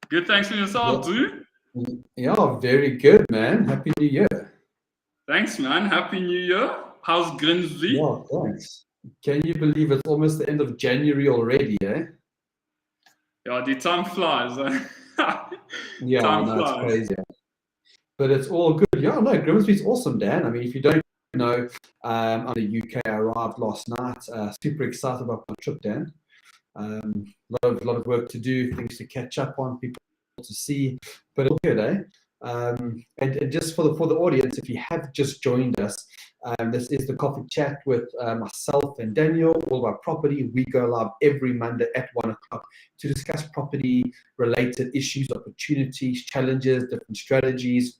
Good, thanks for yourself, Yeah, too. yeah, very good, man. Happy New Year. Thanks, man. Happy New Year. How's Grimsby? Yeah, thanks. Can you believe it's almost the end of January already, eh? Yeah, the time flies. Yeah, Time no, it's flies. crazy. But it's all good. Yeah, no, Grimsby's awesome, Dan. I mean, if you don't know, I'm in the UK. I arrived last night. Super excited about my trip, Dan. Lot of work to do, things to catch up on, people to see, but all good, eh? And just for the audience, if you have just joined us, this is the coffee chat with myself and Daniel, all about property. We go live every Monday at 1 o'clock to discuss property related issues, opportunities, challenges, different strategies.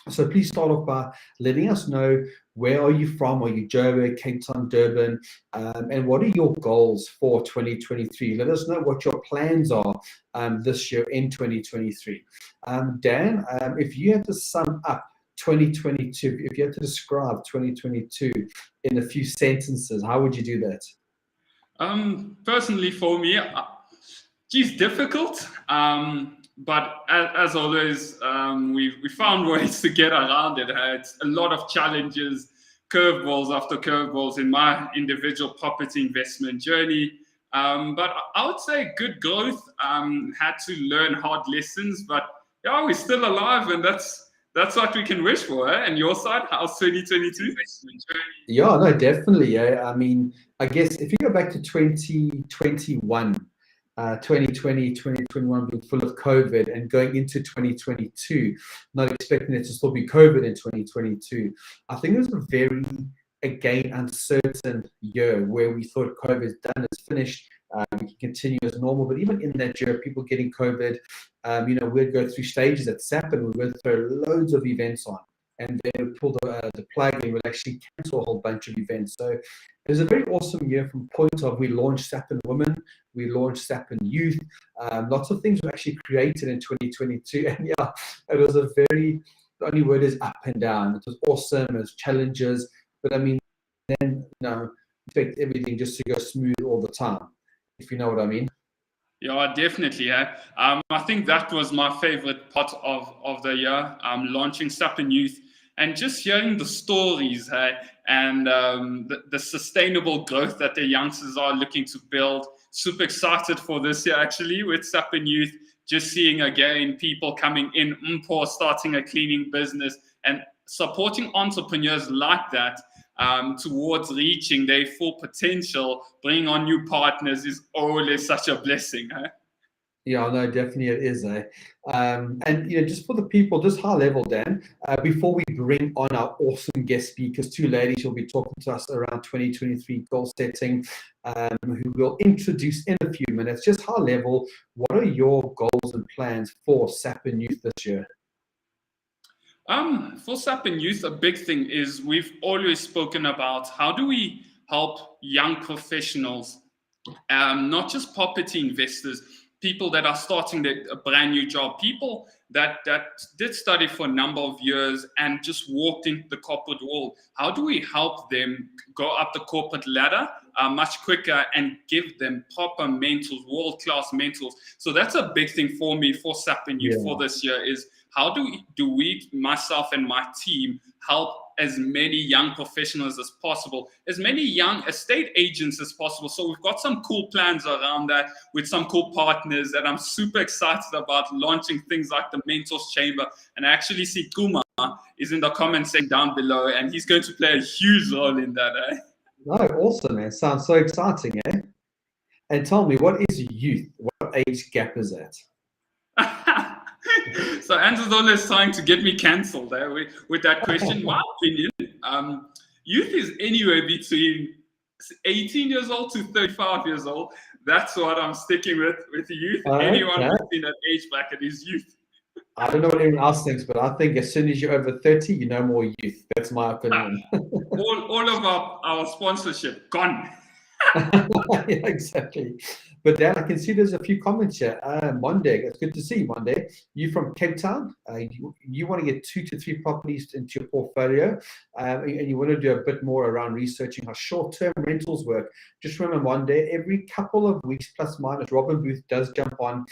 So please start off by letting us know, where are you from? Are you Joburg, Cape Town, Durban? And what are your goals for 2023? Let us know what your plans are this year in 2023. Dan, if you had to sum up 2022, if you had to describe 2022 in a few sentences, how would you do that? Personally, for me, geez, difficult. But as always, we found ways to get around it. It's a lot of challenges, curveballs after curveballs in my individual property investment journey. But I would say good growth. Had to learn hard lessons, but yeah, we're still alive, and that's what we can wish for. Eh? And your side, how's 2022? Yeah, no, definitely. Yeah. I mean, I guess if you go back to 2021, 2020, 2021 being full of COVID and going into 2022, not expecting it to still be COVID in 2022, I think it was a very, again, uncertain year where we thought COVID is done, it's finished, we can continue as normal. But even in that year, people getting COVID, we'd go through stages at SAP and we went through loads of events on. And then we pulled the plug and we'll actually cancel a whole bunch of events. So it was a very awesome year from point of we launched SAP and Women, we launched SAP and Youth. Lots of things were actually created in 2022. And yeah, it was the only word is up and down. It was awesome, it was challenges. But I mean, then, expect everything just to go smooth all the time, if you know what I mean. Yeah, definitely. Yeah. I think that was my favorite part of the year, launching SAP and Youth and just hearing the stories, hey, and the sustainable growth that the youngsters are looking to build. Super excited for this year, actually, with SAP and Youth, just seeing again people coming in, starting a cleaning business and supporting entrepreneurs like that towards reaching their full potential, bringing on new partners is always such a blessing. Huh? Yeah, no, definitely it is. And just for the people, just high level, Dan, before we bring on our awesome guest speakers, two ladies who will be talking to us around 2023 goal setting, who we'll introduce in a few minutes. Just high level, what are your goals and plans for SAP and Youth this year? For SAP and Youth, a big thing is we've always spoken about how do we help young professionals, not just property investors, people that are starting a brand new job, people that did study for a number of years and just walked into the corporate world. How do we help them go up the corporate ladder much quicker and give them proper mentors, world-class mentors? So that's a big thing for me for SAP and Youth for this year is how do we, myself and my team, help as many young professionals as possible, as many young estate agents as possible. So we've got some cool plans around that with some cool partners that I'm super excited about launching things like the Mentors Chamber. And I actually see Kuma is in the comment section down below, and he's going to play a huge role in that. Eh? No, awesome, man. Sounds so exciting, eh? And tell me, what is youth? What age gap is that? So Andrew's always trying to get me cancelled with that question. My opinion, youth is anywhere between 18 years old to 35 years old. That's what I'm sticking with youth. Anyone within that age bracket is youth. I don't know what anyone else thinks, but I think as soon as you're over 30, you're no more youth. That's my opinion. all of our sponsorship gone. Yeah, exactly. But Dan, I can see there's a few comments here. Monday, it's good to see you, Monday. You from Cape Town? You want to get 2 to 3 properties into your portfolio, and you want to do a bit more around researching how short-term rentals work. Just remember, Monday, every couple of weeks, plus minus, Robin Booth does jump on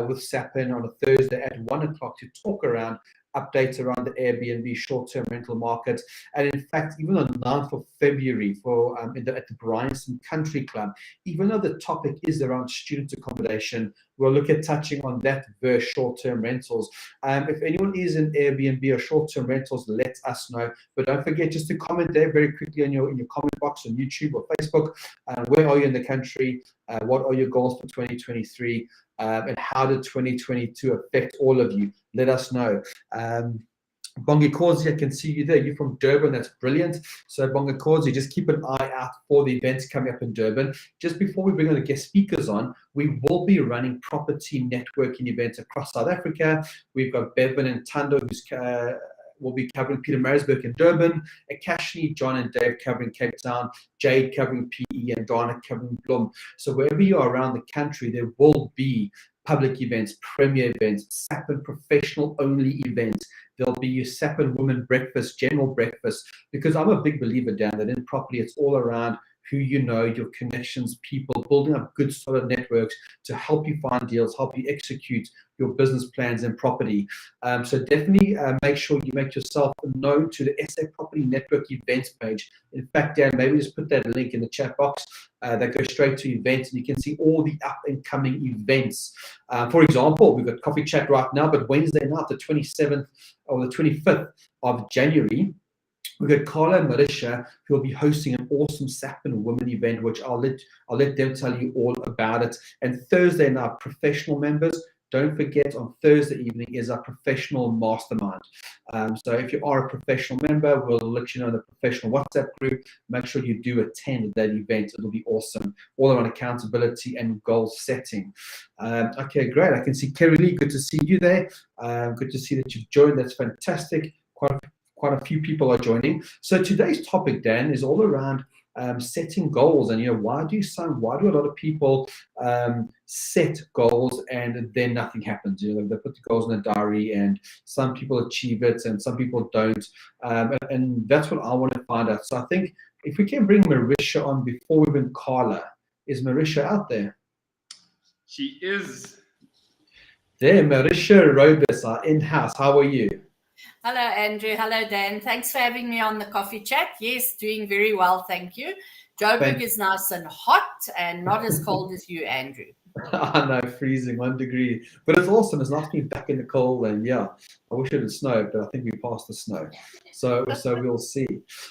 with Sapin on a Thursday at 1 o'clock to talk around updates around the Airbnb short-term rental market. And in fact, even on 9th of February for at the Bryanston Country Club, even though the topic is around student accommodation, we'll look at touching on that versus short-term rentals. If anyone is in Airbnb or short-term rentals, let us know. But don't forget just to comment there very quickly in your comment box on YouTube or Facebook. Where are you in the country? What are your goals for 2023? And how did 2022 affect all of you? Let us know. Bongi Corsi, I can see you there. You're from Durban. That's brilliant. So, Bongi Corsi, just keep an eye out for the events coming up in Durban. Just before we bring on the guest speakers on, we will be running property networking events across South Africa. We've got Bevan and Tando, who's will be covering Pietermaritzburg and Durban, Akashni, John and Dave covering Cape Town, Jade covering PE, and Donna covering Bloem. So wherever you are around the country, there will be public events, premier events, Sapin professional only events. There'll be your Sapin women breakfast, general breakfast, because I'm a big believer, Dan, that in property, it's all around who you know, your connections, people, building up good solid networks to help you find deals, help you execute your business plans in property. So definitely make sure you make yourself known to the SA Property Network events page. In fact, Dan, maybe just put that link in the chat box that goes straight to events, and you can see all the up and coming events. For example, we've got Coffee Chat right now, but Wednesday night, the 27th or the 25th of January, we've got Karla and Marisha, who will be hosting an awesome Sapin Women event, which I'll let them tell you all about it. And Thursday night, professional members, don't forget on Thursday evening is our professional mastermind. So if you are a professional member, we'll let you know in the professional WhatsApp group. Make sure you do attend that event. It'll be awesome. All around accountability and goal setting. Okay, great. I can see Kerry Lee. Good to see you there. Good to see that you've joined. That's fantastic. Quite a few people are joining. So today's topic, Dan, is all around setting goals. And why do a lot of people set goals and then nothing happens? They put the goals in a diary, and some people achieve it and some people don't. And that's what I want to find out. So I think if we can bring Marisha on before we bring Karla. Is Marisha out there? She is. There, Marisha Robus, our in-house. How are you? Hello, Andrew. Hello, Dan. Thanks for having me on the coffee chat. Yes, doing very well. Thank you. Joburg is nice and hot and not as cold as you, Andrew. I know, freezing, 1 degree. But it's awesome. It's nice to be back in the cold. And yeah, I wish it had snowed, but I think we passed the snow. So we'll see.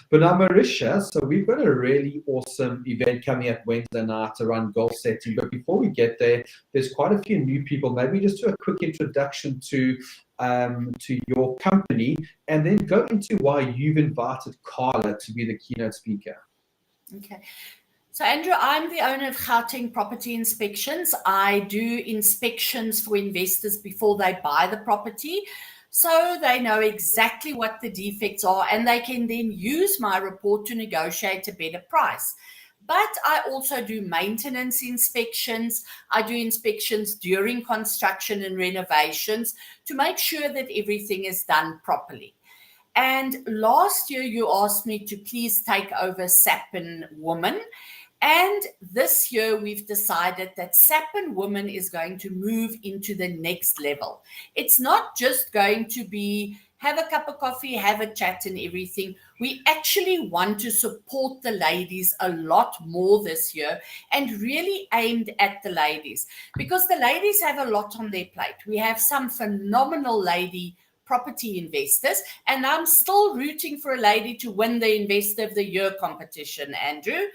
But now, Marisha, so we've got a really awesome event coming up Wednesday night around goal setting. But before we get there, there's quite a few new people. Maybe just do a quick introduction to your company, and then go into why you've invited Karla to be the keynote speaker. Okay. So, Andrew, I'm the owner of Gauteng Property Inspections. I do inspections for investors before they buy the property, so they know exactly what the defects are, and they can then use my report to negotiate a better price. But I also do maintenance inspections. I do inspections during construction and renovations to make sure that everything is done properly. And last year, you asked me to please take over Sapin Women. And this year, we've decided that Sapin Women is going to move into the next level. It's not just going to be have a cup of coffee, have a chat and everything. We actually want to support the ladies a lot more this year, and really aimed at the ladies, because the ladies have a lot on their plate. We have some phenomenal lady property investors, and I'm still rooting for a lady to win the Investor of the Year competition, Andrew.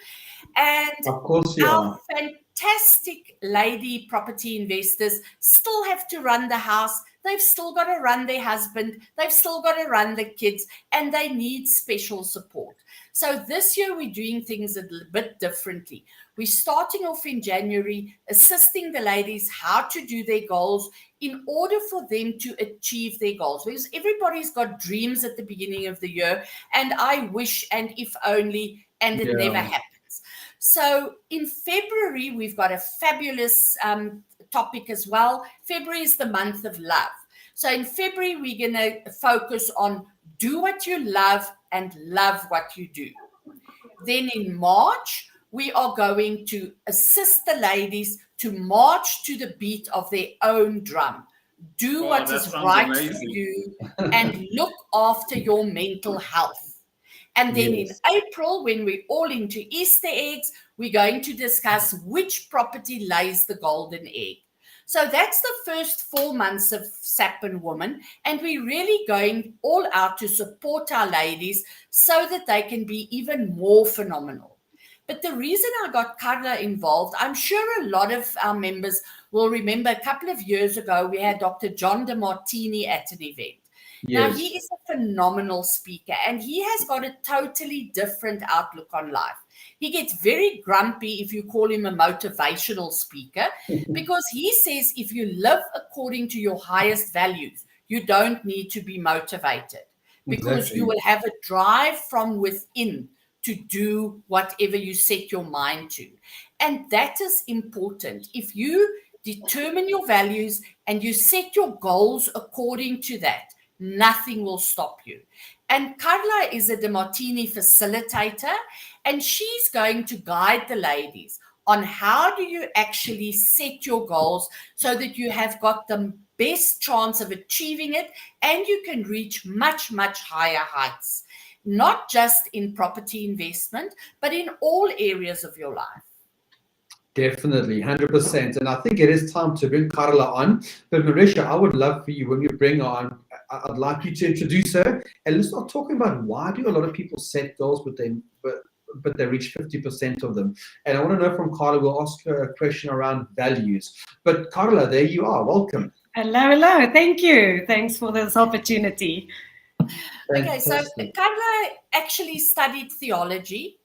And of course you our are. fantastic lady property investors still have to run the house. They've still got to run their husband. They've still got to run the kids, and they need special support. So this year we're doing things a bit differently. We're starting off in January, assisting the ladies how to do their goals in order for them to achieve their goals. Because everybody's got dreams at the beginning of the year, and I wish, and if only, and it never happens. So in February, we've got a fabulous topic as well. February is the month of love. So in February, we're going to focus on do what you love and love what you do. Then in March, we are going to assist the ladies to march to the beat of their own drum. Do what that is sounds right amazing. for you and look after your mental health. And then in April, when we're all into Easter eggs, we're going to discuss which property lays the golden egg. So that's the first 4 months of Sap and Woman, and we're really going all out to support our ladies so that they can be even more phenomenal. But the reason I got Karla involved, I'm sure a lot of our members will remember a couple of years ago, we had Dr. John DeMartini at an event. Now, he is a phenomenal speaker, and he has got a totally different outlook on life. He gets very grumpy if you call him a motivational speaker, because he says if you live according to your highest values, you don't need to be motivated, because you will have a drive from within to do whatever you set your mind to. And that is important. If you determine your values and you set your goals according to that, nothing will stop you. And Karla is a DeMartini facilitator, and she's going to guide the ladies on how do you actually set your goals so that you have got the best chance of achieving it and you can reach much, much higher heights, not just in property investment, but in all areas of your life. Definitely, 100%. And I think it is time to bring Karla on. But Marisha, I would love for you, when you bring her on, I'd like you to introduce her. And let's start talking about why do a lot of people set goals, but they reach 50% of them. And I want to know from Karla, we'll ask her a question around values. But Karla, there you are. Welcome. Hello. Thank you. Thanks for this opportunity. Okay, so Karla actually studied theology,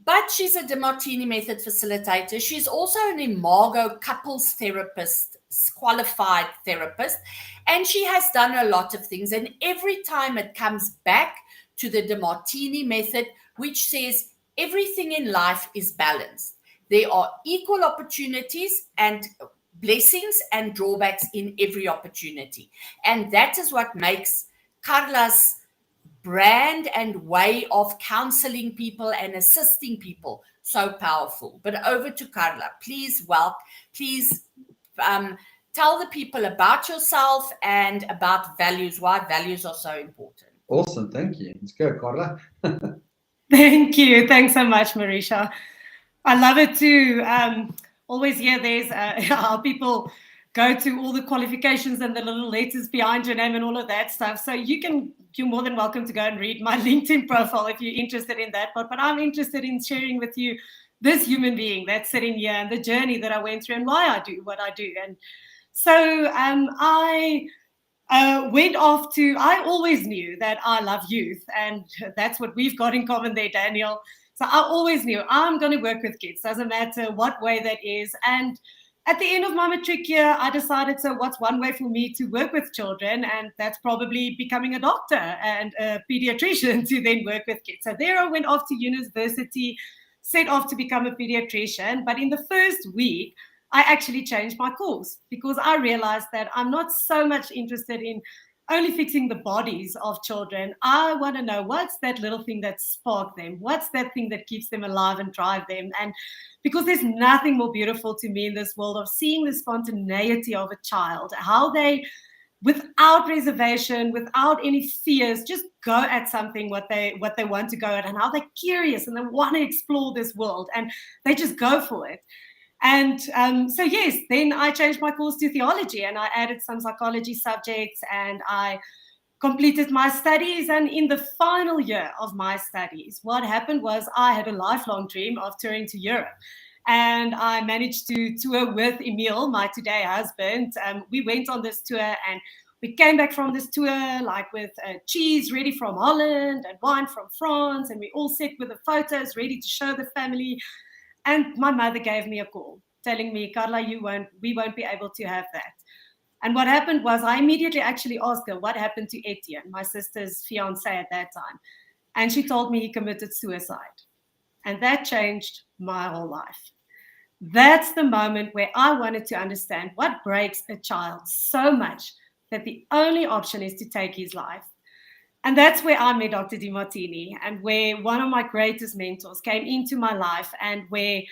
but she's a DeMartini method facilitator. She's also an Imago couples therapist, qualified therapist, and she has done a lot of things. And every time it comes back to the DeMartini method, which says everything in life is balanced. There are equal opportunities and blessings and drawbacks in every opportunity. And that is what makes Karla's brand and way of counseling people and assisting people so powerful. But over to Karla. Please tell the people about yourself and about values, why values are so important. Awesome. Thank you. Let's go, Karla. Thank you. Thanks so much, Marisha. I love it too. Always hear there's how people go to all the qualifications and the little letters behind your name and all of that stuff. So you're more than welcome to go and read my LinkedIn profile if you're interested in that. But I'm interested in sharing with you this human being that's sitting here and the journey that I went through and why I do what I do. And so I went off to, I always knew that I love youth, and that's what we've got in common there, Daniel. So I always knew I'm going to work with kids, doesn't matter what way that is. And at the end of my matric year, I decided, so what's one way for me to work with children? And that's probably becoming a doctor and a pediatrician to then work with kids. So there I went off to university, set off to become a pediatrician. But in the first week, I actually changed my course because I realized that I'm not so much interested in only fixing the bodies of children. I want to know what's that little thing that sparked them? What's that thing that keeps them alive and drive them? And because there's nothing more beautiful to me in this world of seeing the spontaneity of a child, how they, without reservation, without any fears, just go at something what they want to go at, and how they're curious and they want to explore this world and they just go for it. And so, yes, then I changed my course to theology and I added some psychology subjects and I completed my studies. And in the final year of my studies, what happened was I had a lifelong dream of touring to Europe. And I managed to tour with Emil, my today husband. We went on this tour and we came back from this tour like with cheese ready from Holland and wine from France. And we all set with the photos ready to show the family. And my mother gave me a call telling me, Karla, we won't be able to have that. And what happened was I immediately actually asked her what happened to Etienne, my sister's fiance at that time. And she told me he committed suicide. And that changed my whole life. That's the moment where I wanted to understand what breaks a child so much that the only option is to take his life. And that's where I met Dr. DiMartini, and where one of my greatest mentors came into my life, and where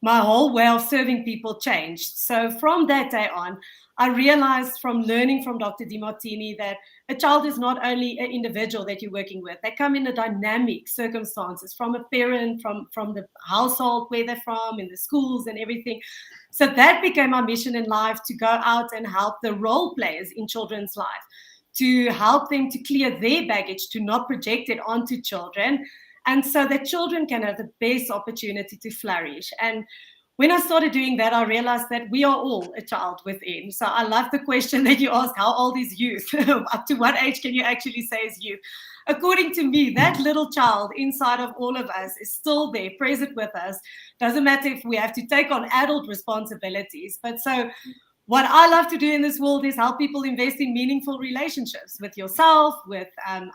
my whole way of serving people changed. So from that day on, I realized from learning from Dr. DiMartini that a child is not only an individual that you're working with. They come in a dynamic circumstances, from a parent, from the household where they're from, in the schools and everything. So that became my mission in life, to go out and help the role players in children's life, to help them to clear their baggage, to not project it onto children, and so that children can have the best opportunity to flourish. And when I started doing that, I realized that we are all a child within. So I love the question that you asked, how old is youth? Up to what age can you actually say is youth? According to me, that little child inside of all of us is still there, present with us. Doesn't matter if we have to take on adult responsibilities. But so what I love to do in this world is help people invest in meaningful relationships with yourself, with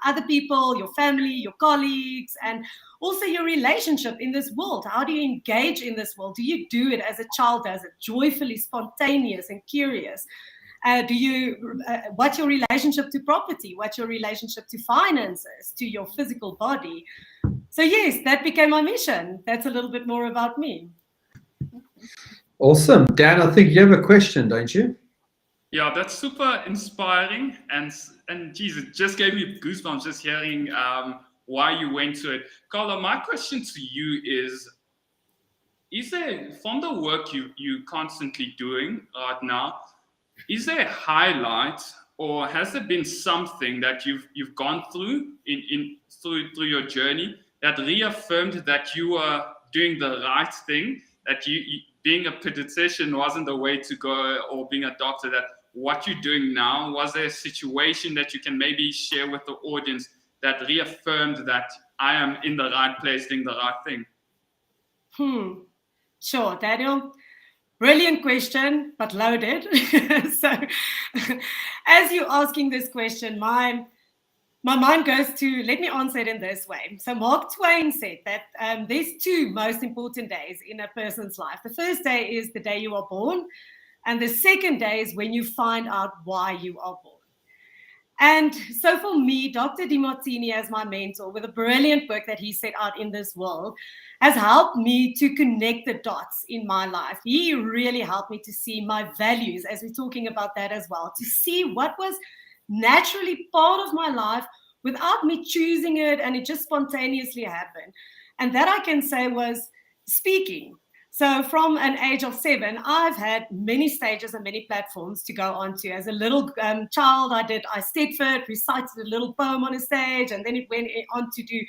other people, your family, your colleagues, and also your relationship in this world. How do you engage in this world? Do you do it as a child does it, joyfully, spontaneous, and curious? What's your relationship to property? What's your relationship to finances, to your physical body? So yes, that became my mission. That's a little bit more about me. Awesome. Dan, I think you have a question, don't you? Yeah, that's super inspiring, and geez, it just gave me goosebumps just hearing why you went to it. Karla, my question to you is there, from the work you constantly doing right now, is there a highlight, or has there been something that you've gone through through your journey that reaffirmed that you are doing the right thing, that you being a pediatrician wasn't the way to go, or being a doctor, that what you're doing now, was there a situation that you can maybe share with the audience that reaffirmed that I am in the right place doing the right thing? Sure, Daniel. Brilliant question, but loaded. So as you're asking this question, my mind goes to, let me answer it in this way. So Mark Twain said that there's two most important days in a person's life. The first day is the day you are born, and the second day is when you find out why you are born. And so for me, Dr. DiMartini, as my mentor, with a brilliant work that he set out in this world, has helped me to connect the dots in my life. He really helped me to see my values, as we're talking about that as well, to see what was naturally part of my life without me choosing it, and it just spontaneously happened. And that I can say was speaking. So from an age of 7, I've had many stages and many platforms to go onto. As a little child, I Stedford, recited a little poem on a stage, and then it went on to do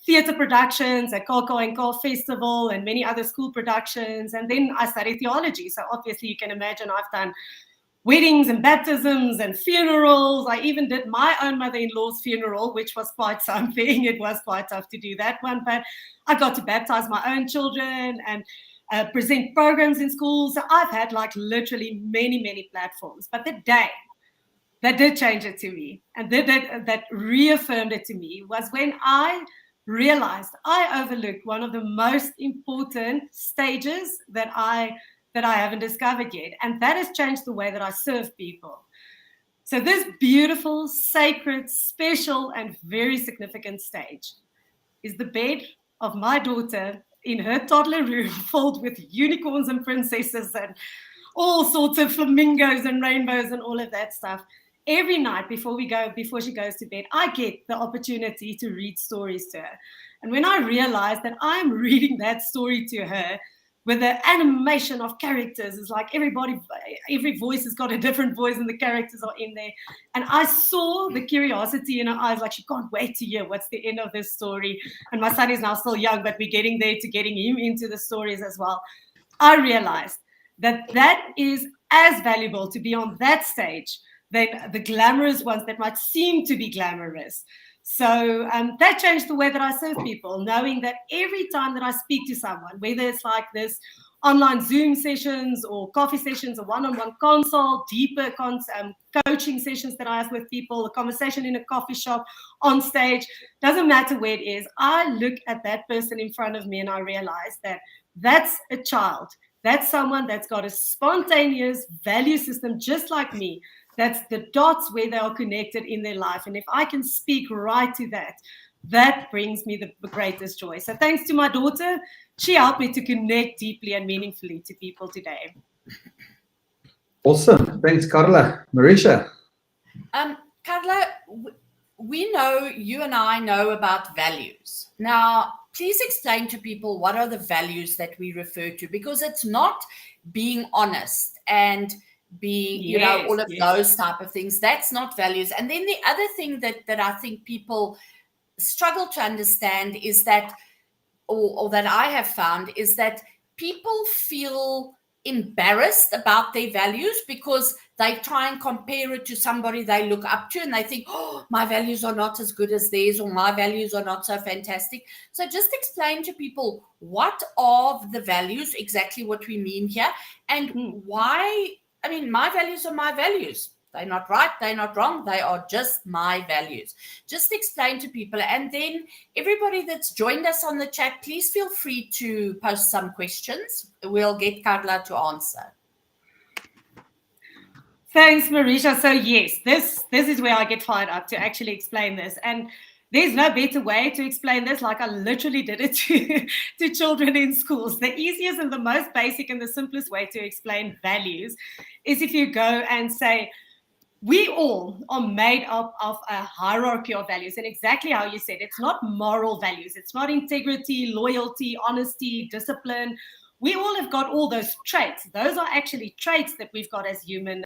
theatre productions at Koko and Ko Festival and many other school productions. And then I studied theology. So obviously you can imagine I've done weddings and baptisms and funerals. I even did my own mother-in-law's funeral, which was quite something. It was quite tough to do that one, but I got to baptize my own children and present programs in schools. So I've had like literally many, many platforms. But the day that did change it to me, and that reaffirmed it to me, was when I realized I overlooked one of the most important stages that I haven't discovered yet. And that has changed the way that I serve people. So this beautiful, sacred, special, and very significant stage is the bed of my daughter in her toddler room, filled with unicorns and princesses and all sorts of flamingos and rainbows and all of that stuff. Every night before she goes to bed, I get the opportunity to read stories to her. And when I realized that I'm reading that story to her with the animation of characters, it's like every voice has got a different voice and the characters are in there. And I saw the curiosity in her eyes, like she can't wait to hear what's the end of this story. And my son is now still young, but we're getting there to getting him into the stories as well. I realized that is as valuable to be on that stage than the glamorous ones that might seem to be glamorous. So that changed the way that I serve people, knowing that every time that I speak to someone, whether it's like this online Zoom sessions or coffee sessions, a one-on-one consult, deeper coaching sessions that I have with people, a conversation in a coffee shop, on stage, doesn't matter where it is. I look at that person in front of me and I realize that that's a child. That's someone that's got a spontaneous value system just like me. That's the dots where they are connected in their life. And if I can speak right to that, that brings me the greatest joy. So thanks to my daughter, she helped me to connect deeply and meaningfully to people today. Awesome. Thanks, Karla. Marisha? Karla, we know, you and I know about values. Now, please explain to people what are the values that we refer to, because it's not being honest and being, all of those type of things. That's not values. And then the other thing that I think people struggle to understand is that, or that I have found, is that people feel embarrassed about their values because they try and compare it to somebody they look up to, and they think, oh, my values are not as good as theirs, or my values are not so fantastic. So just explain to people what are the values, exactly what we mean here, and why. I mean, my values are my values. They're not right, they're not wrong, they are just my values. Just explain to people. And then everybody that's joined us on the chat, please feel free to post some questions. We'll get Karla to answer. Thanks, Marisha. So yes, this is where I get fired up to actually explain this. And there's no better way to explain this. Like, I literally did it to children in schools. The easiest and the most basic and the simplest way to explain values is if you go and say, we all are made up of a hierarchy of values. And exactly how you said, it's not moral values. It's not integrity, loyalty, honesty, discipline. We all have got all those traits. Those are actually traits that we've got as humans.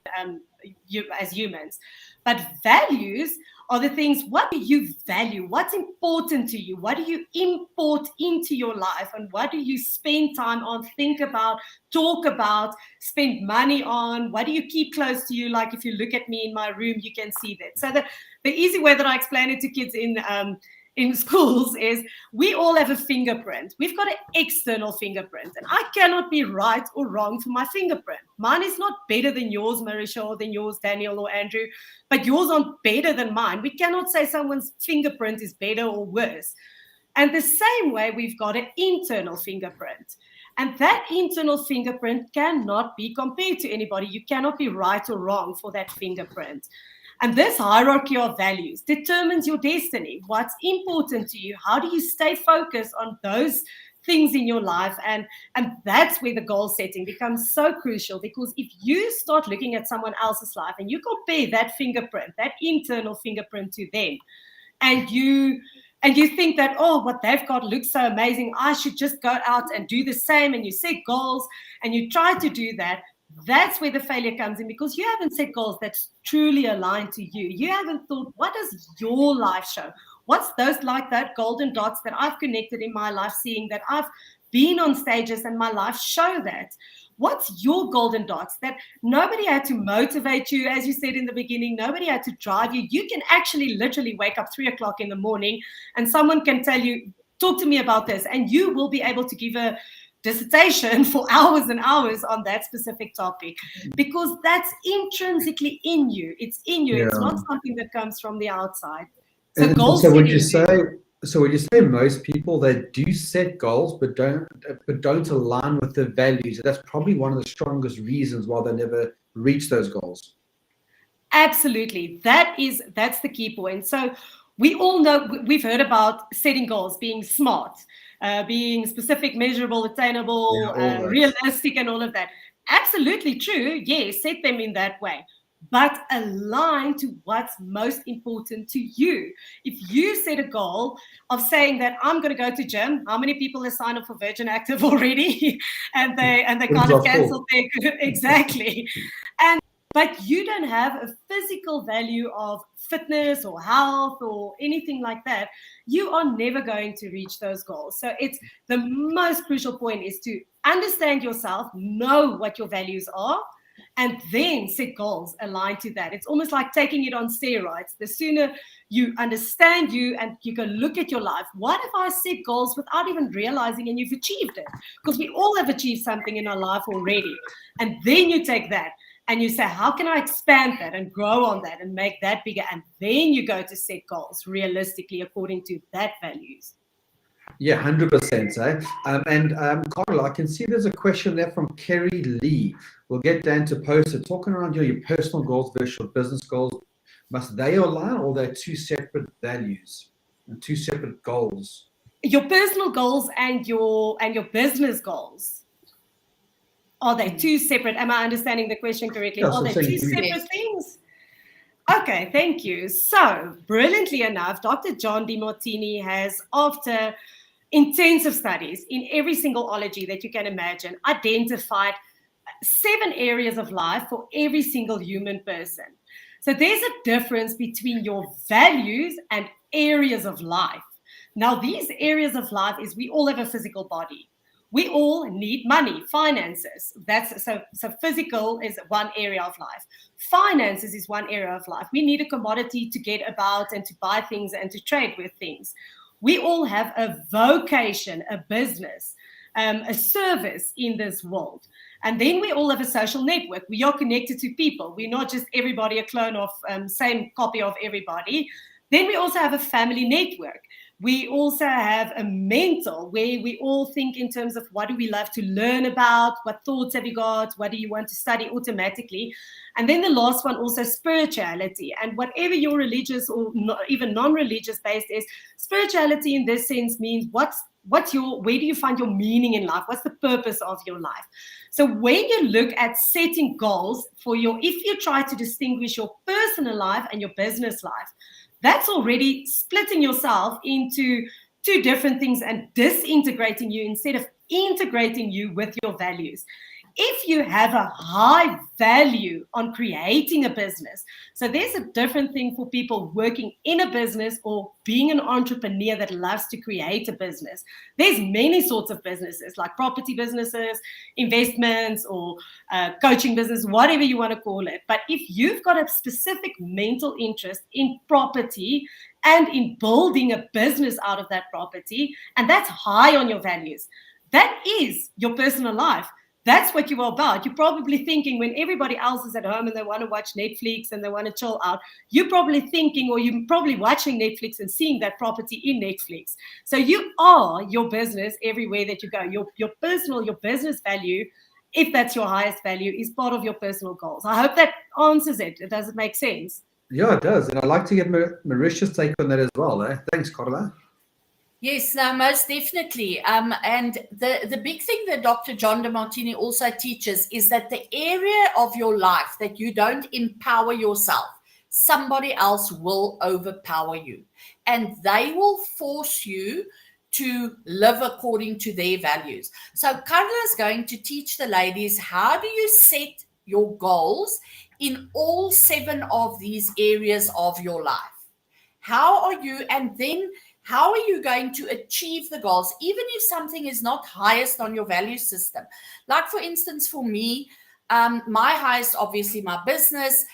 But values are the things, what do you value? What's important to you? What do you import into your life? And what do you spend time on, think about, talk about, spend money on? What do you keep close to you? Like, if you look at me in my room, you can see that. So the easy way that I explain it to kids in schools is, we all have a fingerprint. We've got an external fingerprint, and I cannot be right or wrong for my fingerprint. Mine is not better than yours, Marisha, or than yours, Daniel or Andrew, but yours aren't better than mine. We cannot say someone's fingerprint is better or worse. And the same way, we've got an internal fingerprint. And that internal fingerprint cannot be compared to anybody. You cannot be right or wrong for that fingerprint. And this hierarchy of values determines your destiny. What's important to you? How do you stay focused on those things in your life? And that's where the goal setting becomes so crucial, because if you start looking at someone else's life and you compare that fingerprint, that internal fingerprint, to them, and you think that, oh, what they've got looks so amazing, I should just go out and do the same, and you set goals and you try to do that, that's where the failure comes in, because you haven't set goals that's truly aligned to you. You haven't thought, what does your life show? What's those, like that golden dots that I've connected in my life, seeing that I've been on stages and my life show that? What's your golden dots that nobody had to motivate you, as you said in the beginning, nobody had to drive you. You can actually literally wake up 3 o'clock in the morning and someone can tell you, talk to me about this, and you will be able to give a dissertation for hours and hours on that specific topic, because that's intrinsically in you. It's in you. Yeah. It's not something that comes from the outside. So goals. So would you say most people, they do set goals but don't align with the values? That's probably one of the strongest reasons why they never reach those goals. Absolutely. That's the key point. So we all know, we've heard about setting goals, being smart, being specific, measurable, attainable, realistic, and all of that. Absolutely true. Yes, set them in that way, but align to what's most important to you. If you set a goal of saying that I'm going to go to gym, how many people have signed up for Virgin Active already? and they kind of canceled their exactly. But you don't have a physical value of fitness or health or anything like that, you are never going to reach those goals. So it's the most crucial point is to understand yourself, know what your values are, and then set goals aligned to that. It's almost like taking it on steroids. The sooner you understand you and you go look at your life, what if I set goals without even realizing and you've achieved it? Because we all have achieved something in our life already. And then you take that and you say, how can I expand that and grow on that and make that bigger? And then you go to set goals realistically according to that values. Yeah, 100%. Karla, I can see there's a question there from Kerry Lee. We'll get Dan to post it. Talking around your personal goals versus your business goals, must they align, or they're two separate values and two separate goals? Your personal goals and your business goals, are they two separate? Am I understanding the question correctly? Yeah, Are they two separate things? Okay, thank you. So, brilliantly enough, Dr. John DeMartini has, after intensive studies in every single ology that you can imagine, identified 7 areas of life for every single human person. So there's a difference between your values and areas of life. Now, these areas of life is we all have a physical body. We all need money, finances. That's so physical is one area of life. Finances is one area of life. We need a commodity to get about and to buy things and to trade with things. We all have a vocation, a business, a service in this world. And then we all have a social network. We are connected to people. We're not just everybody a clone of same copy of everybody. Then we also have a family network. We also have a mental, where we all think in terms of what do we love to learn about, what thoughts have you got, what do you want to study automatically. And then the last one, also spirituality. And whatever your religious or even non-religious based is, spirituality in this sense means where do you find your meaning in life? What's the purpose of your life? So when you look at setting goals if you try to distinguish your personal life and your business life, that's already splitting yourself into 2 different things and disintegrating you instead of integrating you with your values. If you have a high value on creating a business, so there's a different thing for people working in a business or being an entrepreneur that loves to create a business. There's many sorts of businesses, like property businesses, investments, or coaching business, whatever you want to call it. But if you've got a specific mental interest in property and in building a business out of that property, and that's high on your values, that is your personal life. That's what you are about. You're probably thinking when everybody else is at home and they want to watch Netflix and they want to chill out, you're probably thinking, or you're probably watching Netflix and seeing that property in Netflix. So you are your business everywhere that you go. Your business value, if that's your highest value, is part of your personal goals. I hope that answers it. Does it make sense? Yeah, it does. And I'd like to get Marisha's take on that as well. Thanks, Karla. Yes, no, most definitely. And the big thing that Dr. John DeMartini also teaches is that the area of your life that you don't empower yourself, somebody else will overpower you. And they will force you to live according to their values. So Karla is going to teach the ladies, how do you set your goals in all 7 of these areas of your life? How are you going to achieve the goals, even if something is not highest on your value system? Like, for instance, for me, my highest, obviously, my business,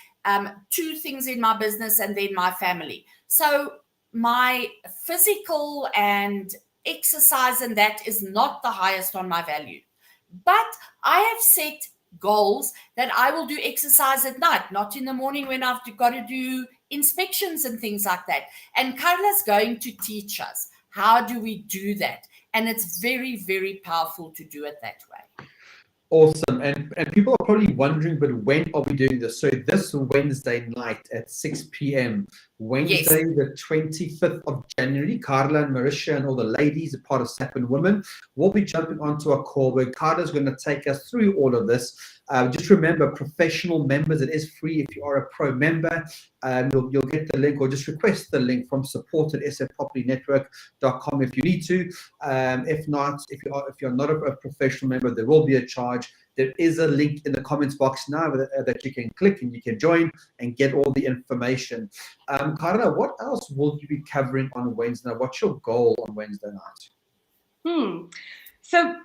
2 things in my business, and then my family. So my physical and exercise, and that is not the highest on my value. But I have set goals that I will do exercise at night, not in the morning when I've got to do inspections and things like that. And Karla's going to teach us how do we do that. And it's very, very powerful to do it that way. Awesome. And people are probably wondering, but when are we doing this? So this Wednesday night at 6 p.m., Wednesday, yes, the 25th of January, Karla and Marisha and all the ladies, a part of SAP and Women, will be jumping onto a call where Karla's going to take us through all of this. Just remember, professional members, it is free. If you are a pro member, you'll get the link, or just request the link from support@sfpropertynetwork.com if you need to. If not, if you're not a professional member, there will be a charge. There is a link in the comments box now that you can click and you can join and get all the information. Karla, what else will you be covering on Wednesday night? What's your goal on Wednesday night? So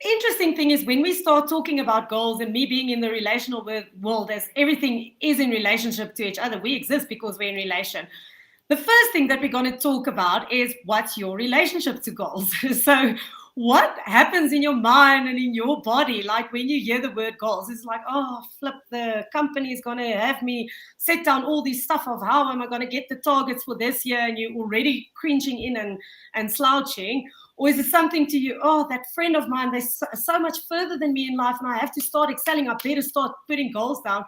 interesting thing is when we start talking about goals and me being in the relational world, as everything is in relationship to each other, we exist because we're in relation. The first thing that we're going to talk about is what's your relationship to goals. So what happens in your mind and in your body, like when you hear the word goals? It's like, oh, flip, the company is going to have me set down all this stuff of how am I going to get the targets for this year, and you're already cringing in and slouching. Or is it something to you, oh, that friend of mine, they're so much further than me in life and I have to start excelling, I better start putting goals down?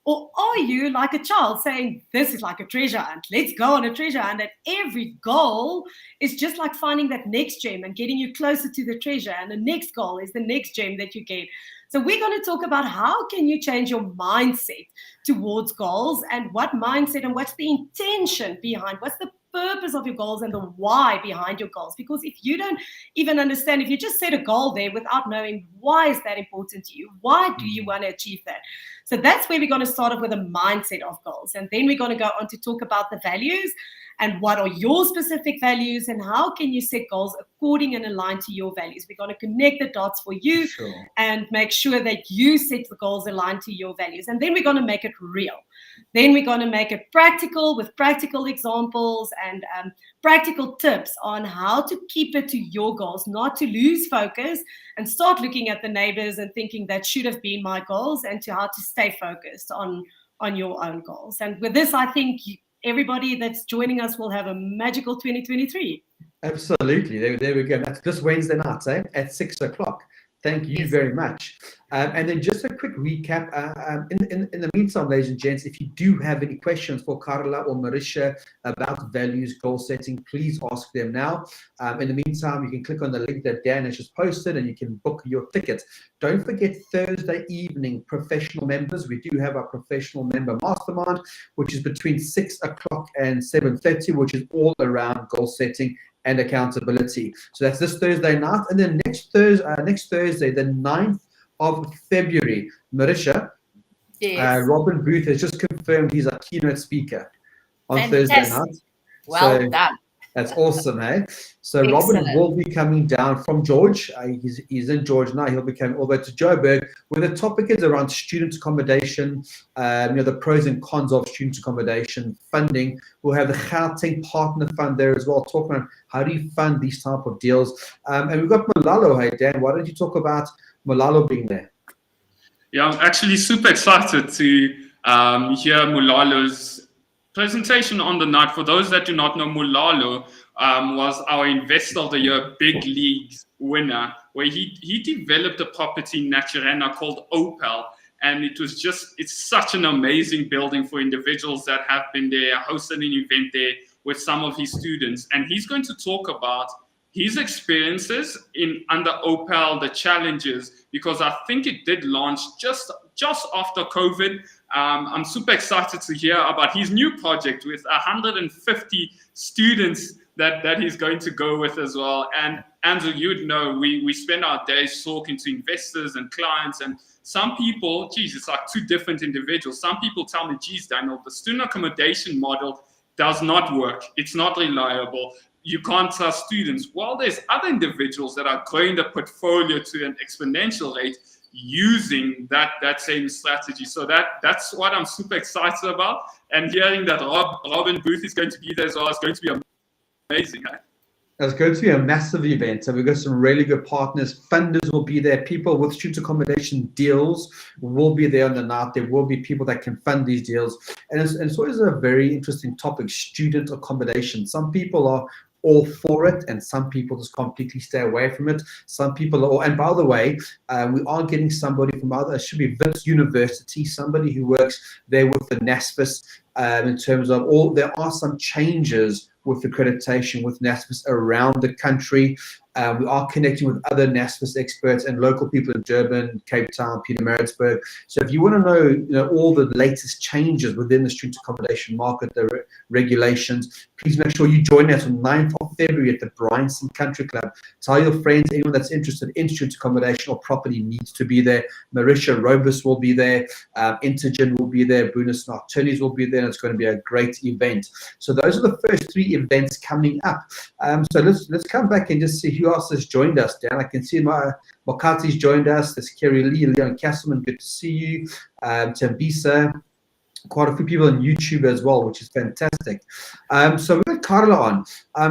Or are you like a child saying, this is like a treasure hunt, let's go on a treasure hunt, and every goal is just like finding that next gem and getting you closer to the treasure, and the next goal is the next gem that you get. So we're going to talk about how can you change your mindset towards goals, and what mindset and what's the intention behind, what's the purpose of your goals and the why behind your goals. Because if you don't even understand, if you just set a goal there without knowing why is that important to you, why do you want to achieve that? So that's where we're going to start off with a mindset of goals. And then we're going to go on to talk about the values and what are your specific values and how can you set goals according and aligned to your values. We're going to connect the dots for you and make sure that you set the goals aligned to your values. And then we're going to make it real. Then we're going to make it practical with practical examples and practical tips on how to keep it to your goals, not to lose focus and start looking at the neighbors and thinking that should have been my goals, and to how to stay focused on your own goals. And with this, I think everybody that's joining us will have a magical 2023. Absolutely. There we go. That's this Wednesday night, at 6 o'clock. Thank you very much. And then just a quick recap. In the meantime, ladies and gents, if you do have any questions for Karla or Marisha about values, goal setting, please ask them now. In the meantime, you can click on the link that Dan has just posted and you can book your tickets. Don't forget Thursday evening, professional members. We do have our professional member mastermind, which is between 6 o'clock and 7:30, which is all around goal setting and accountability. So that's this Thursday night. And then next Thursday, the 9th of February, Marisha, Robin Booth has just confirmed he's our keynote speaker on Thursday night. Well done. That's awesome, hey? So Excellent. Robin will be coming down from George. He's in George now. He'll be coming all the way to Joburg, where the topic is around student accommodation, the pros and cons of student accommodation funding. We'll have the Gauteng Partner Fund there as well, talking about how do you fund these type of deals. And we've got Malalo. Hey, Dan, why don't you talk about Malalo being there? Yeah, I'm actually super excited to hear Mulalo's presentation on the night. For those that do not know, Mulalo was our Investor of the Year Big Leagues winner, where he developed a property in Naturena called Opal. And it's such an amazing building for individuals that have been there, hosted an event there with some of his students. And he's going to talk about his experiences under Opal, the challenges, because I think it did launch just after COVID. I'm super excited to hear about his new project with 150 students that he's going to go with as well. And Andrew, you'd know, we spend our days talking to investors and clients, and some people, it's like two different individuals. Some people tell me, Daniel, the student accommodation model does not work. It's not reliable. You can't trust students. Well, there's other individuals that are growing the portfolio to an exponential rate using that same strategy. So that's what I'm super excited about. And hearing that Robin Booth is going to be there as well is going to be amazing. Right? It's going to be a massive event. So we've got some really good partners. Funders will be there. People with student accommodation deals will be there on the night. There will be people that can fund these deals. And it's always a very interesting topic, student accommodation. Some people are all for it, and some people just completely stay away from it. Some people are, and by the way, we are getting somebody from it should be Wits University, somebody who works there with the NASFIS in terms of there are some changes with accreditation with NASFIS around the country. We are connecting with other NASFIS experts and local people in Durban, Cape Town, Pietermaritzburg. So if you want to know, all the latest changes within the student accommodation market, the regulations, please make sure you join us on 9th of February at the Bryanston Country Club. Tell your friends, anyone that's interested in student accommodation or property needs to be there. Marisha Robus will be there. Intergen will be there. Brunis and attorneys will be there. And it's going to be a great event. So those are the first three events coming up. So let's come back and just see who who else has joined us, Dan? I can see Makati's joined us. There's Kerry Lee, Leon Castleman, good to see you. Tambisa, quite a few people on YouTube as well, which is fantastic. So we've got Karla on.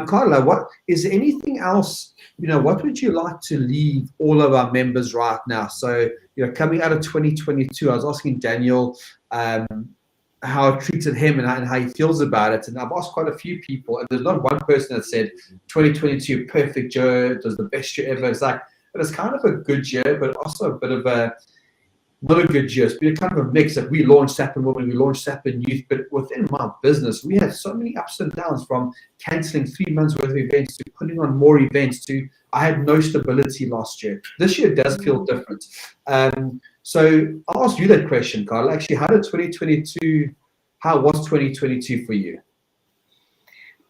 Karla, what is there anything else, what would you like to leave all of our members right now? So, coming out of 2022, I was asking Daniel how it treated him and how he feels about it. And I've asked quite a few people, and there's not one person that said 2022, perfect year, it was the best year ever. It's like, it was kind of a good year, but also a bit of not a good year. It's been kind of a mix that we launched Sapin Women, we launched Sapin Youth, but within my business, we had so many ups and downs, from cancelling 3 months worth of events to putting on more events to I had no stability last year. This year does feel different. So I'll ask you that question, Karla. Actually, how was 2022 for you?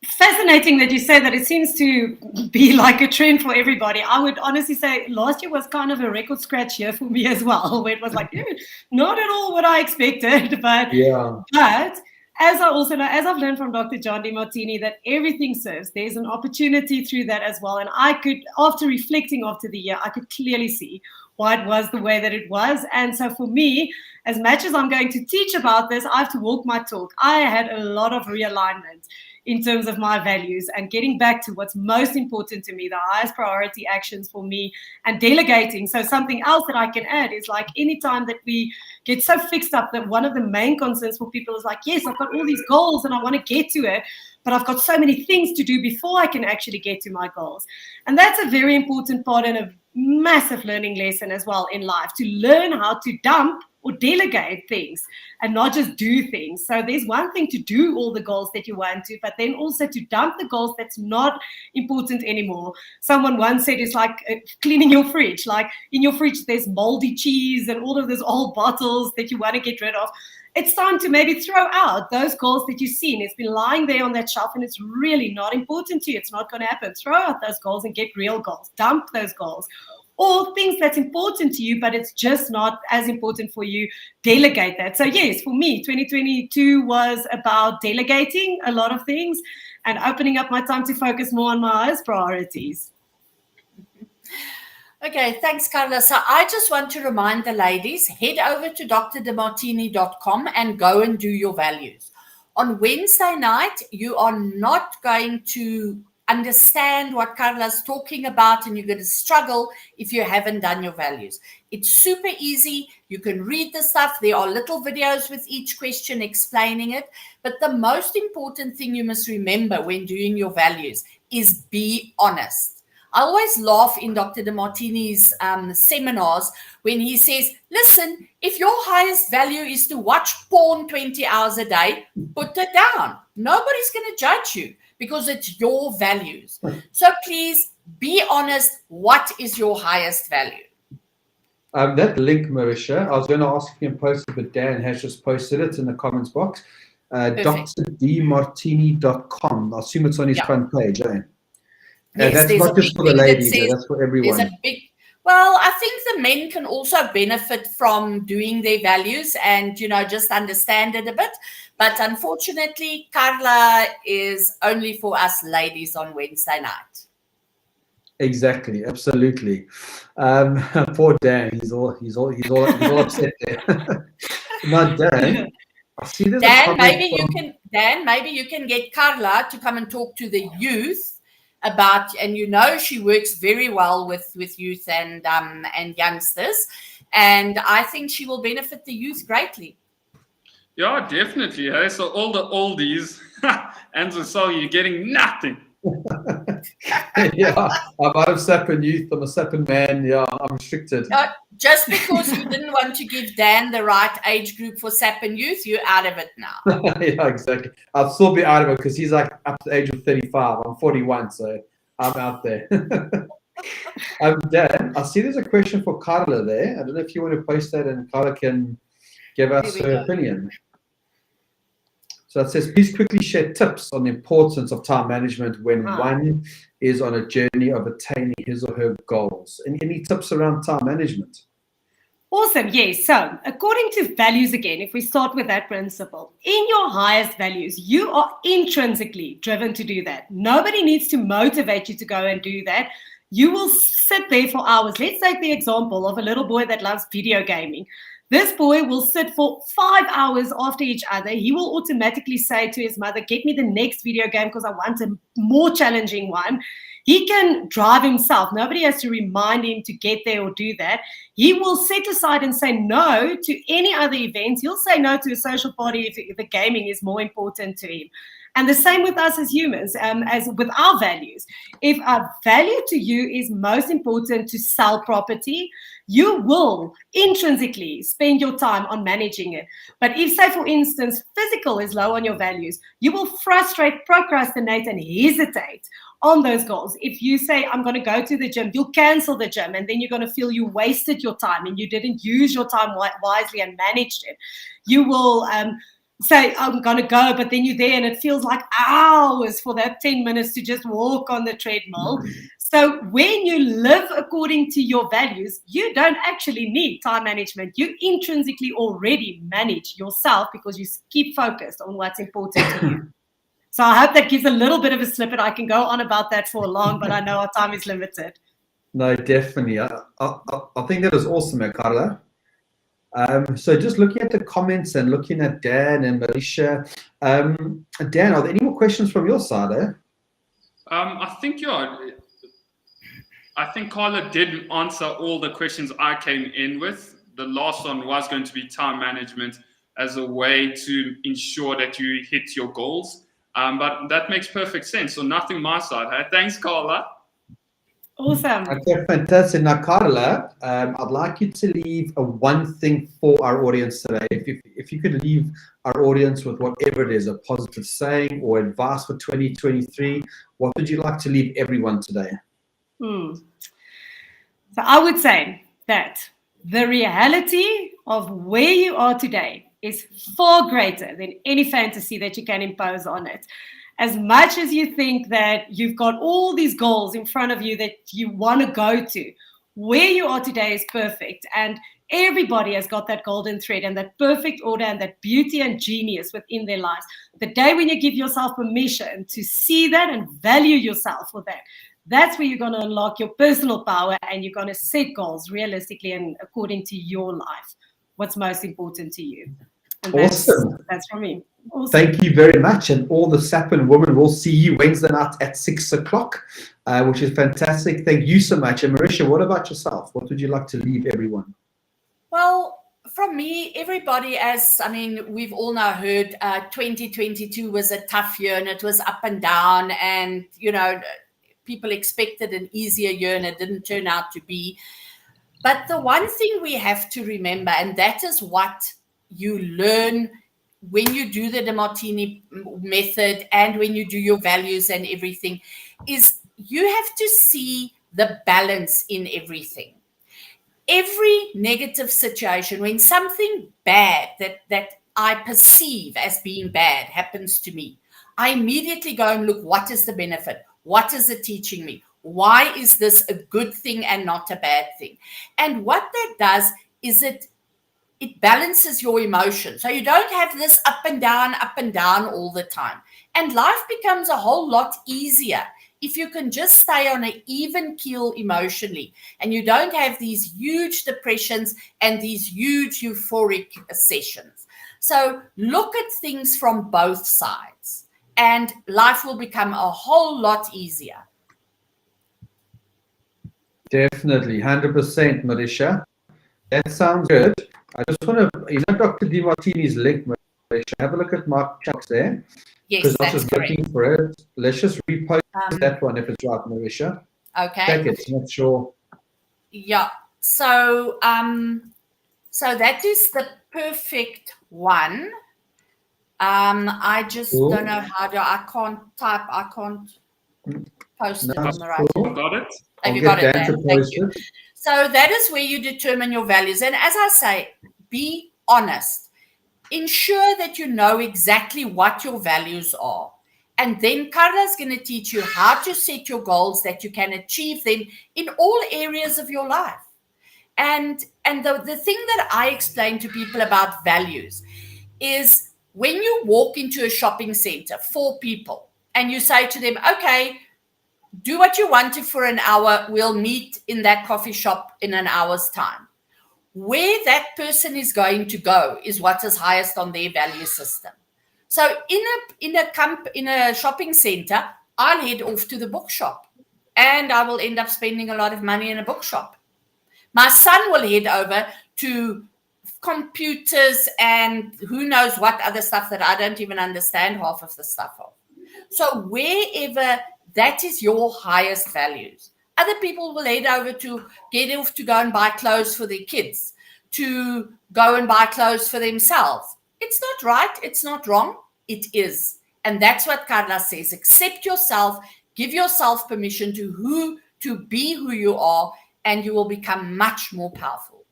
Fascinating that you say that. It seems to be like a trend for everybody. I would honestly say last year was kind of a record scratch year for me as well, where it was like, not at all what I expected. But yeah. But as I also know, as I've learned from Dr. John DeMartini, that everything serves. There's an opportunity through that as well. And I could, after reflecting after the year, I could clearly see why it was the way that it was. And so for me, as much as I'm going to teach about this, I have to walk my talk. I had a lot of realignment in terms of my values and getting back to what's most important to me, the highest priority actions for me, and delegating. So something else that I can add is, like, anytime that we get so fixed up that one of the main concerns for people is like, yes, I've got all these goals and I want to get to it, but I've got so many things to do before I can actually get to my goals. And that's a very important part and a massive learning lesson as well in life, to learn how to dump or delegate things and not just do things. So there's one thing to do all the goals that you want to, but then also to dump the goals that's not important anymore. Someone once said it's like cleaning your fridge. Like, in your fridge, there's moldy cheese and all of those old bottles that you want to get rid of. It's time to maybe throw out those goals that you've seen. It's been lying there on that shelf and it's really not important to you. It's not going to happen. Throw out those goals and get real goals. Dump those goals. Or things that's important to you, but it's just not as important for you, delegate that. So yes, for me, 2022 was about delegating a lot of things and opening up my time to focus more on my highest priorities. Okay, thanks, Karla. So I just want to remind the ladies, head over to drdemartini.com and go and do your values. On Wednesday night, you are not going to understand what Karla's talking about, and you're going to struggle if you haven't done your values. It's super easy. You can read the stuff. There are little videos with each question explaining it. But the most important thing you must remember when doing your values is be honest. I always laugh in Dr. DeMartini's seminars when he says, listen, if your highest value is to watch porn 20 hours a day, put it down. Nobody's going to judge you, because it's your values. So please be honest. What is your highest value? That link, Marisha, I was going to ask if you can post it, but Dan has just posted it in the comments box. DrDeMartini.com. I assume it's on his front page, eh? Yes, that's not just for the ladies, that's for everyone. Well, I think the men can also benefit from doing their values and, just understand it a bit. But unfortunately, Karla is only for us ladies on Wednesday night. Exactly, absolutely. Poor Dan, he's all upset there. Now, Dan, I see there's maybe you can get Karla to come and talk to the youth about, and she works very well with youth and youngsters, and I think she will benefit the youth greatly. Yeah, definitely. Hey? So all the oldies, and so you're getting nothing. Yeah, I'm out of Sapin Youth. I'm a Sapin man. Yeah, I'm restricted. Just because you didn't want to give Dan the right age group for Sapin Youth, you're out of it now. Yeah, exactly. I'll still be out of it because he's like up to the age of 35. I'm 41, so I'm out there. Dan, I see there's a question for Karla there. I don't know if you want to post that and Karla can give us her opinion. So it says, please quickly share tips on the importance of time management when one is on a journey of attaining his or her goals. Any tips around time management? Awesome. Yes. So according to values, again, if we start with that principle, in your highest values, you are intrinsically driven to do that. Nobody needs to motivate you to go and do that. You will sit there for hours. Let's take the example of a little boy that loves video gaming. This boy will sit for 5 hours after each other. He will automatically say to his mother, get me the next video game because I want a more challenging one. He can drive himself. Nobody has to remind him to get there or do that. He will set aside and say no to any other events. He'll say no to a social party if the gaming is more important to him. And the same with us as humans, as with our values. If our value to you is most important to sell property, you will intrinsically spend your time on managing it. But if, say, for instance, physical is low on your values, you will frustrate, procrastinate, and hesitate on those goals. If you say, I'm going to go to the gym, you'll cancel the gym, and then you're going to feel you wasted your time and you didn't use your time wisely and managed it. You will say, I'm going to go, but then you're there and it feels like hours for that 10 minutes to just walk on the treadmill. So when you live according to your values, you don't actually need time management. You intrinsically already manage yourself because you keep focused on what's important to you. So I hope that gives a little bit of a snippet. I can go on about that for long, but I know our time is limited. No, definitely. I think that was awesome, Karla. So just looking at the comments and looking at Dan and Marisha. Dan, are there any more questions from your side? I think Karla did answer all the questions I came in with. The last one was going to be time management as a way to ensure that you hit your goals. But that makes perfect sense. So nothing my side. Hey? Thanks, Karla. Awesome. Okay, fantastic. Now, Karla, I'd like you to leave a one thing for our audience today. If you could leave our audience with whatever it is, a positive saying or advice for 2023, what would you like to leave everyone today? So I would say that the reality of where you are today is far greater than any fantasy that you can impose on it. As much as you think that you've got all these goals in front of you that you want to go to, where you are today is perfect. And everybody has got that golden thread and that perfect order and that beauty and genius within their lives. The day when you give yourself permission to see that and value yourself for that, that's where you're going to unlock your personal power and you're going to set goals realistically and according to your life, what's most important to you. And awesome. That's from me. Awesome. Thank you very much. And all the Sapin women will see you Wednesday night at 6 o'clock, which is fantastic. Thank you so much. And Marisha, what about yourself? What would you like to leave everyone? Well, from me, everybody, we've all now heard 2022 was a tough year and it was up and down and, people expected an easier year and it didn't turn out to be. But the one thing we have to remember, and that is what you learn when you do the DeMartini method and when you do your values and everything, is you have to see the balance in everything. Every negative situation, when something bad that I perceive as being bad happens to me, I immediately go and look, what is the benefit? What is it teaching me? Why is this a good thing and not a bad thing? And what that does is it balances your emotions. So you don't have this up and down all the time. And life becomes a whole lot easier if you can just stay on an even keel emotionally and you don't have these huge depressions and these huge euphoric sessions. So look at things from both sides and life will become a whole lot easier. Definitely, 100%, Marisha. That sounds good. I just want to, Dr. DeMartini's link, Marisha, have a look at Mark Chuck's there. Yes, that's I was just correct. Looking for it. Let's just repost that one if it's right, Marisha. Okay. Check it, not sure. Yeah. So, so that is the perfect one. I just don't know how to. I can't post it on the right. Cool. Got it. Have you got it, Dan? Thank you. So that is where you determine your values. And as I say, be honest. Ensure that you know exactly what your values are. And then Karla is going to teach you how to set your goals that you can achieve them in all areas of your life. And the thing that I explain to people about values is when you walk into a shopping center, 4 people, and you say to them, okay, do what you want to for an hour. We'll meet in that coffee shop in an hour's time. Where that person is going to go is what is highest on their value system. So in a shopping center, I'll head off to the bookshop, and I will end up spending a lot of money in a bookshop. My son will head over to computers and who knows what other stuff that I don't even understand half of the stuff of. So wherever that is your highest values, other people will head over to get off to go and buy clothes for their kids, to go and buy clothes for themselves. It's not right. It's not wrong. It is. And that's what Karla says. Accept yourself. Give yourself permission to be who you are, and you will become much more powerful.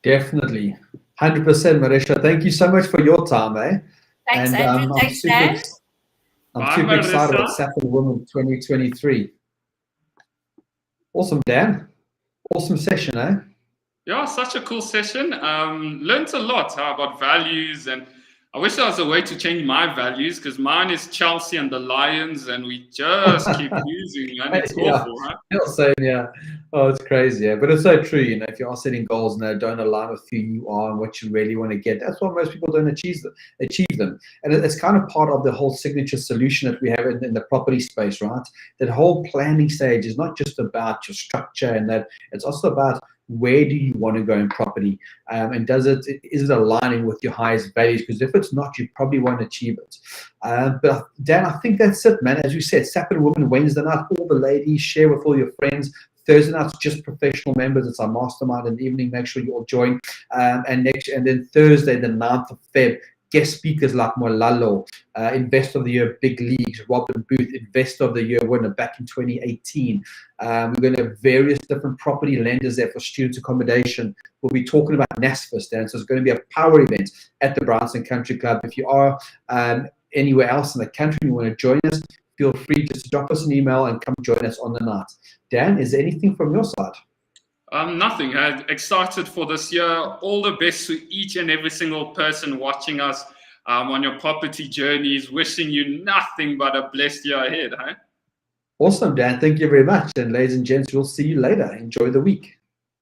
Definitely. 100%, Marisha. Thank you so much for your time, eh? Thanks, Andrew. Thanks, Dan. I'm super excited about Sapphire Women 2023. Awesome, Dan. Awesome session, eh? Yeah, such a cool session. Learned a lot about values, and I wish there was a way to change my values, because mine is Chelsea and the Lions, and we just keep losing, man. It's awful, huh? Yeah. Oh, it's crazy, yeah. But it's so true, you know, if you are setting goals and they don't align with who you are and what you really want to get, that's why most people don't achieve them. And it's kind of part of the whole signature solution that we have in the property space, right? That whole planning stage is not just about your structure and that, it's also about where do you want to go in property, and is it aligning with your highest values? Because if it's not, you probably won't achieve it. But Dan, I think that's it, man. As you said, Sapphire Women Wednesday night, all the ladies, share with all your friends. Thursday night's just professional members. It's our mastermind in the evening. Make sure you all join. And then Thursday, the 9th of Feb, guest speakers like Molalo, Investor of the Year Big Leagues, Robin Booth, Investor of the Year winner back in 2018. We're going to have various different property lenders there for student accommodation. We'll be talking about NASFIS, Dan. So it's going to be a power event at the Bryanston Country Club. If you are anywhere else in the country and you want to join us, feel free to drop us an email and come join us on the night. Dan, is there anything from your side? Nothing. I'm excited for this year. All the best to each and every single person watching us on your property journeys. Wishing you nothing but a blessed year ahead. Huh? Awesome, Dan. Thank you very much. And ladies and gents, we'll see you later. Enjoy the week.